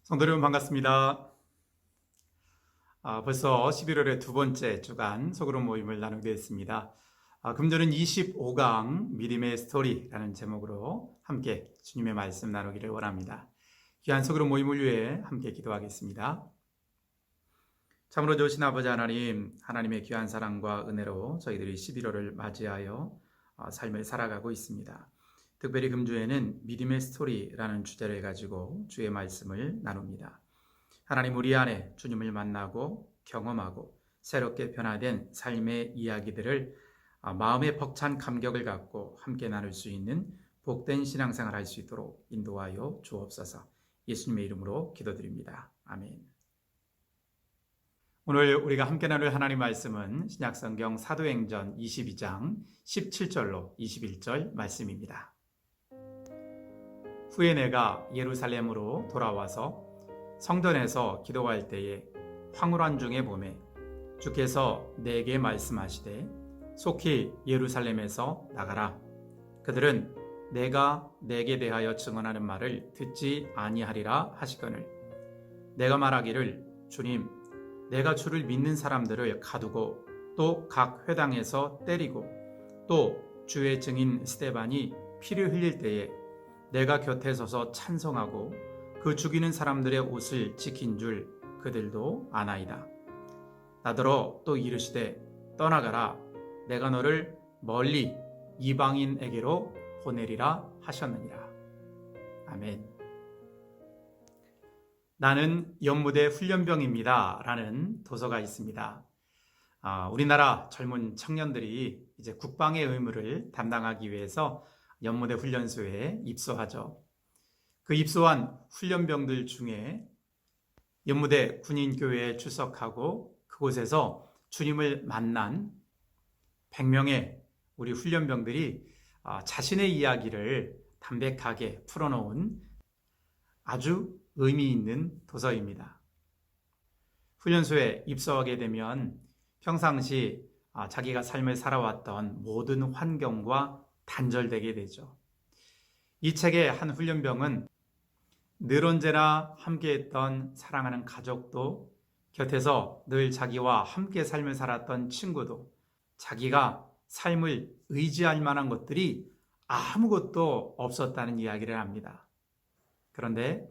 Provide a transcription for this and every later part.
성도 여러분 반갑습니다. 벌써 11월의 두 번째 주간 소그룹 모임을 나누게 되었습니다. 금주는 25강 믿음의 스토리라는 제목으로 함께 주님의 말씀 나누기를 원합니다. 귀한 소그룹 모임을 위해 함께 기도하겠습니다. 참으로 좋으신 아버지 하나님, 하나님의 귀한 사랑과 은혜로 저희들이 11월을 맞이하여 삶을 살아가고 있습니다. 특별히 금주에는 믿음의 스토리라는 주제를 가지고 주의 말씀을 나눕니다. 하나님, 우리 안에 주님을 만나고 경험하고 새롭게 변화된 삶의 이야기들을 마음의 벅찬 감격을 갖고 함께 나눌 수 있는 복된 신앙생활 할 수 있도록 인도하여 주옵소서. 예수님의 이름으로 기도드립니다. 아멘. 오늘 우리가 함께 나눌 하나님 말씀은 신약성경 사도행전 22장 17절로 21절 말씀입니다. 후에 내가 예루살렘으로 돌아와서 성전에서 기도할 때에 황홀한 중에 보매 주께서 내게 말씀하시되 속히 예루살렘에서 나가라. 그들은 내가 내게 대하여 증언하는 말을 듣지 아니하리라 하시거늘 내가 말하기를 주님, 내가 주를 믿는 사람들을 가두고 또 각 회당에서 때리고 또 주의 증인 스데반이 피를 흘릴 때에 내가 곁에 서서 찬송하고 그 죽이는 사람들의 옷을 지킨 줄 그들도 아나이다. 나더러 또 이르시되 떠나가라. 내가 너를 멀리 이방인에게로 보내리라 하셨느니라. 아멘. 나는 연무대 훈련병입니다 라는 도서가 있습니다. 우리나라 젊은 청년들이 이제 국방의 의무를 담당하기 위해서 연무대 훈련소에 입소하죠. 그 입소한 훈련병들 중에 연무대 군인교회에 출석하고 그곳에서 주님을 만난 100명의 우리 훈련병들이 자신의 이야기를 담백하게 풀어놓은 아주 의미 있는 도서입니다. 훈련소에 입소하게 되면 평상시 자기가 삶을 살아왔던 모든 환경과 단절되게 되죠. 이 책의 한 훈련병은 늘 언제나 함께했던 사랑하는 가족도, 곁에서 늘 자기와 함께 삶을 살았던 친구도, 자기가 삶을 의지할 만한 것들이 아무것도 없었다는 이야기를 합니다. 그런데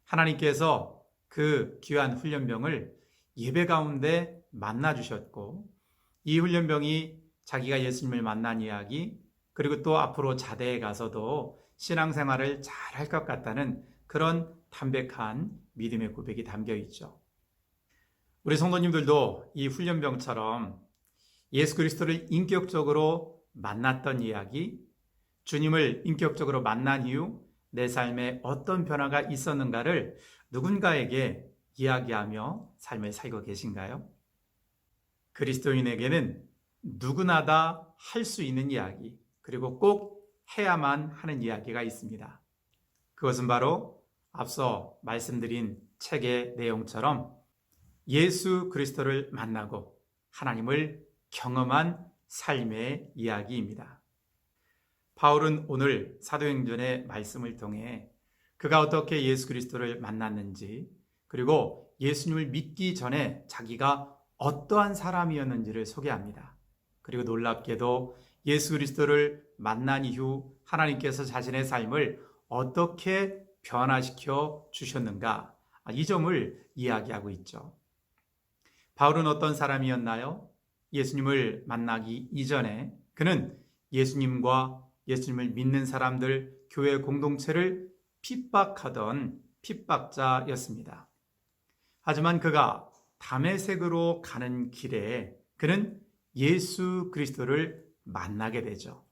하나님께서 그 귀한 훈련병을 예배 가운데 만나 주셨고, 이 훈련병이 자기가 예수님을 만난 이야기, 그리고 또 앞으로 자대에 가서도 신앙생활을 잘 할 것 같다는 그런 담백한 믿음의 고백이 담겨 있죠. 우리 성도님들도 이 훈련병처럼 예수 그리스도를 인격적으로 만났던 이야기, 주님을 인격적으로 만난 이후 내 삶에 어떤 변화가 있었는가를 누군가에게 이야기하며 삶을 살고 계신가요? 그리스도인에게는 누구나 다 할 수 있는 이야기, 그리고 꼭 해야만 하는 이야기가 있습니다. 그것은 바로 앞서 말씀드린 책의 내용처럼 예수 그리스도를 만나고 하나님을 경험한 삶의 이야기입니다. 바울은 오늘 사도행전의 말씀을 통해 그가 어떻게 예수 그리스도를 만났는지, 그리고 예수님을 믿기 전에 자기가 어떠한 사람이었는지를 소개합니다. 그리고 놀랍게도 예수 그리스도를 만난 이후 하나님께서 자신의 삶을 어떻게 변화시켜 주셨는가, 이 점을 이야기하고 있죠. 바울은 어떤 사람이었나요? 예수님을 만나기 이전에 그는 예수님과 예수님을 믿는 사람들, 교회 공동체를 핍박하던 핍박자였습니다. 하지만 그가 다메섹으로 가는 길에 그는 예수 그리스도를 만나게 되죠.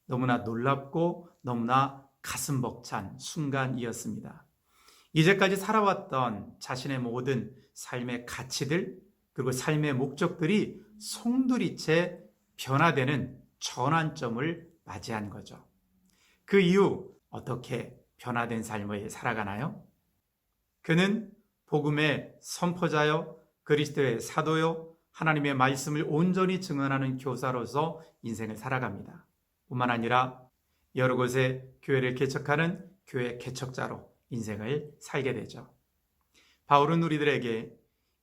너무나 놀랍고 너무나 가슴 벅찬 순간이었습니다. 이제까지 살아왔던 자신의 모든 삶의 가치들, 그리고 삶의 목적들이 송두리째 변화되는 전환점을 맞이한 거죠. 그 이후 어떻게 변화된 삶을 살아가나요? 그는 복음의 선포자요, 그리스도의 사도요, 하나님의 말씀을 온전히 증언하는 교사로서 인생을 살아갑니다. 뿐만 아니라 여러 곳에 교회를 개척하는 교회 개척자로 인생을 살게 되죠. 바울은 우리들에게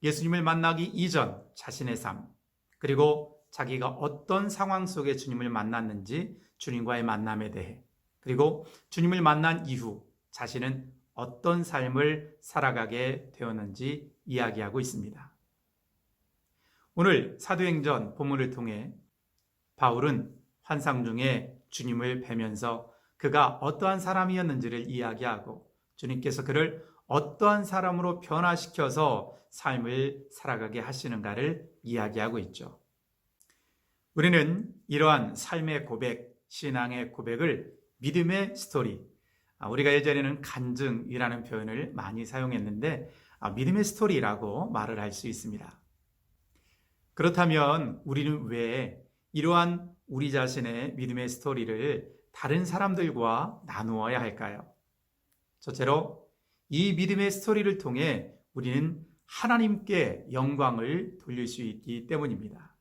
예수님을 만나기 이전 자신의 삶, 그리고 자기가 어떤 상황 속에 주님을 만났는지 주님과의 만남에 대해, 그리고 주님을 만난 이후 자신은 어떤 삶을 살아가게 되었는지 이야기하고 있습니다. 오늘 사도행전 본문을 통해 바울은 환상 중에 주님을 뵈면서 그가 어떠한 사람이었는지를 이야기하고 주님께서 그를 어떠한 사람으로 변화시켜서 삶을 살아가게 하시는가를 이야기하고 있죠. 우리는 이러한 삶의 고백, 신앙의 고백을 믿음의 스토리, 우리가 예전에는 간증이라는 표현을 많이 사용했는데 믿음의 스토리라고 말을 할 수 있습니다. 그렇다면 우리는 왜 이러한 우리 자신의 믿음의 스토리를 다른 사람들과 나누어야 할까요? 첫째로 이 믿음의 스토리를 통해 우리는 하나님께 영광을 돌릴 수 있기 때문입니다.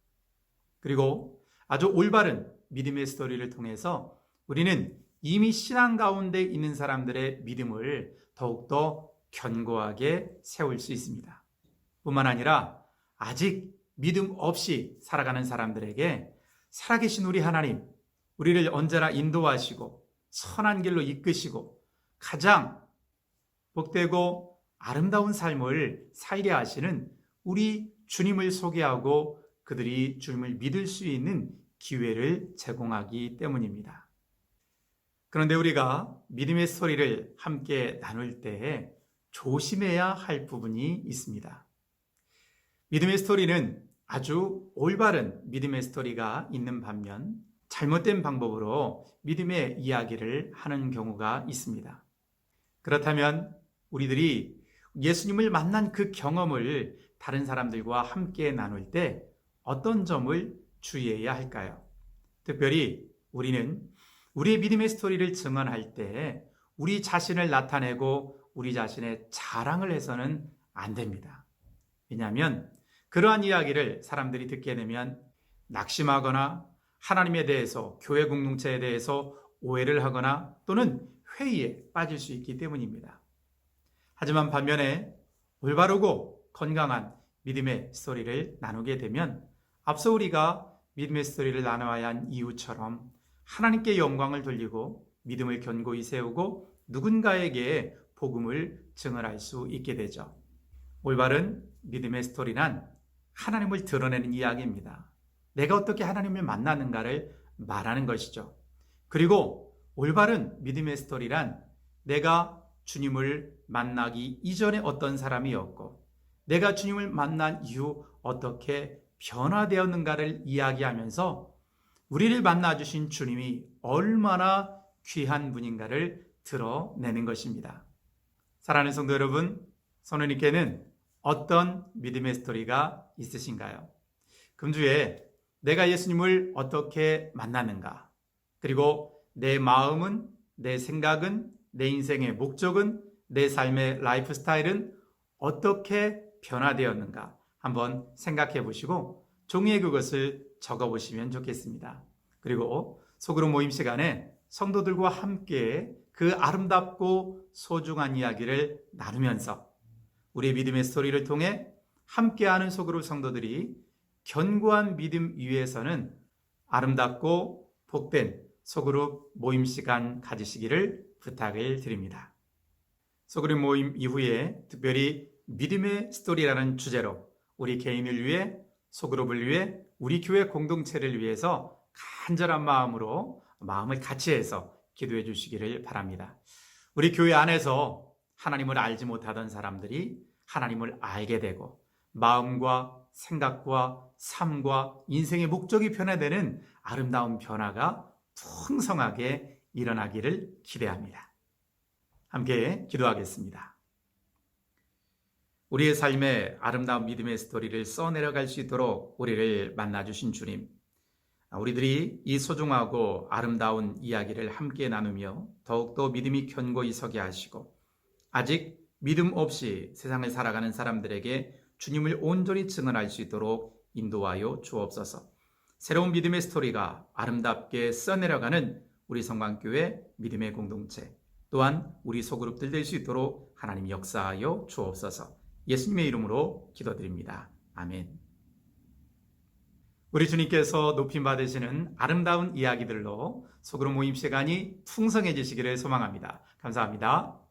그리고 아주 올바른 믿음의 스토리를 통해서 우리는 이미 신앙 가운데 있는 사람들의 믿음을 더욱더 견고하게 세울 수 있습니다. 뿐만 아니라 아직 믿음 없이 살아가는 사람들에게 살아계신 우리 하나님, 우리를 언제나 인도하시고 선한 길로 이끄시고 가장 복되고 아름다운 삶을 살게 하시는 우리 주님을 소개하고 그들이 주님을 믿을 수 있는 기회를 제공하기 때문입니다. 그런데 우리가 믿음의 스토리를 함께 나눌 때에 조심해야 할 부분이 있습니다. 믿음의 스토리는 아주 올바른 믿음의 스토리가 있는 반면 잘못된 방법으로 믿음의 이야기를 하는 경우가 있습니다. 그렇다면 우리들이 예수님을 만난 그 경험을 다른 사람들과 함께 나눌 때 어떤 점을 주의해야 할까요? 특별히 우리는 우리의 믿음의 스토리를 증언할 때 우리 자신을 나타내고 우리 자신의 자랑을 해서는 안 됩니다. 왜냐하면 그러한 이야기를 사람들이 듣게 되면 낙심하거나 하나님에 대해서, 교회 공동체에 대해서 오해를 하거나 또는 회의에 빠질 수 있기 때문입니다. 하지만 반면에 올바르고 건강한 믿음의 스토리를 나누게 되면 앞서 우리가 믿음의 스토리를 나눠야 한 이유처럼 하나님께 영광을 돌리고 믿음을 견고히 세우고 누군가에게 복음을 증언할 수 있게 되죠. 올바른 믿음의 스토리란 하나님을 드러내는 이야기입니다. 내가 어떻게 하나님을 만나는가를 말하는 것이죠. 그리고 올바른 믿음의 스토리란 내가 주님을 만나기 이전에 어떤 사람이었고 내가 주님을 만난 이후 어떻게 변화되었는가를 이야기하면서 우리를 만나주신 주님이 얼마나 귀한 분인가를 드러내는 것입니다. 사랑하는 성도 여러분, 선우님께는 어떤 믿음의 스토리가 있으신가요? 금주에 내가 예수님을 어떻게 만났는가? 그리고 내 마음은, 내 생각은, 내 인생의 목적은, 내 삶의 라이프 스타일은 어떻게 변화되었는가? 한번 생각해 보시고 종이에 그것을 적어 보시면 좋겠습니다. 그리고 소그룹 모임 시간에 성도들과 함께 그 아름답고 소중한 이야기를 나누면서 우리의 믿음의 스토리를 통해 함께하는 소그룹 성도들이 견고한 믿음 위에서는 아름답고 복된 소그룹 모임 시간 가지시기를 부탁을 드립니다. 소그룹 모임 이후에 특별히 믿음의 스토리라는 주제로 우리 개인을 위해, 소그룹을 위해, 우리 교회 공동체를 위해서 간절한 마음을 같이 해서 기도해 주시기를 바랍니다. 우리 교회 안에서 하나님을 알지 못하던 사람들이 하나님을 알게 되고 마음과 생각과 삶과 인생의 목적이 변화되는 아름다운 변화가 풍성하게 일어나기를 기대합니다. 함께 기도하겠습니다. 우리의 삶에 아름다운 믿음의 스토리를 써내려갈 수 있도록 우리를 만나주신 주님, 우리들이 이 소중하고 아름다운 이야기를 함께 나누며 더욱더 믿음이 견고히 서게 하시고 아직 믿음 없이 세상을 살아가는 사람들에게 주님을 온전히 증언할 수 있도록 인도하여 주옵소서. 새로운 믿음의 스토리가 아름답게 써내려가는 우리 성광교회 믿음의 공동체, 또한 우리 소그룹들 될 수 있도록 하나님 역사하여 주옵소서. 예수님의 이름으로 기도드립니다. 아멘. 우리 주님께서 높임 받으시는 아름다운 이야기들로 소그룹 모임 시간이 풍성해지시기를 소망합니다. 감사합니다.